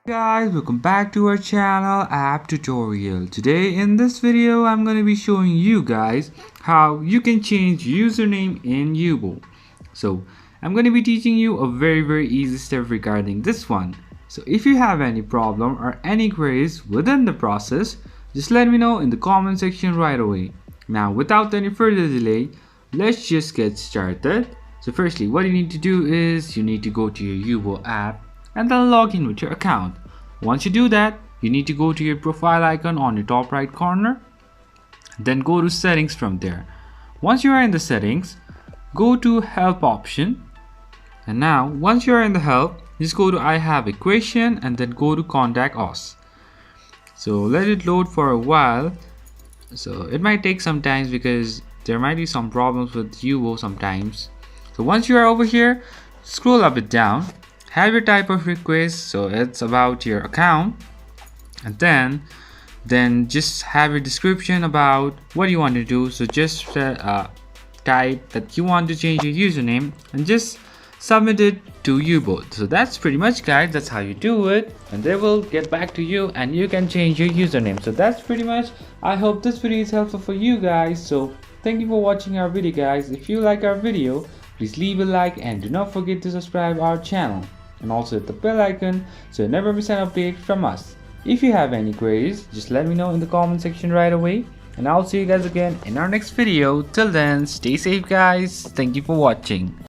Guys, welcome back to our channel app tutorial. Today in this video I'm going to be showing you guys how you can change username in Yubo. So I'm going to be teaching you a very easy step regarding this one. So if you have any problem or any queries within the process, just let me know in the comment section right away. Now without any further delay, let's just get started. So firstly, what you need to do is you need to go to your Yubo app and then log in with your account. Once you do that, you need to go to your profile icon on your top right corner, then go to settings from there. Once you are in the settings, go to help option, and now once you are in the help, just go to I have a question and then go to contact us. So let it load for a while. So it might take some time because there might be some problems with Yubo sometimes. So once you are over here, scroll a bit down, have your type of request, so it's about your account, and then just have your description about what you want to do. So just type that you want to change your username and just submit it to Yubo. So that's pretty much, guys, that's how you do it, and they will get back to you and you can change your username. So that's pretty much. I hope this video is helpful for you guys. So thank you for watching our video, guys. If you like our video, please leave a like and do not forget to subscribe our channel and also hit the bell icon so you never miss an update from us. If you have any queries, just let me know in the comment section right away, and I'll see you guys again in our next video. Till then, stay safe, guys. Thank you for watching.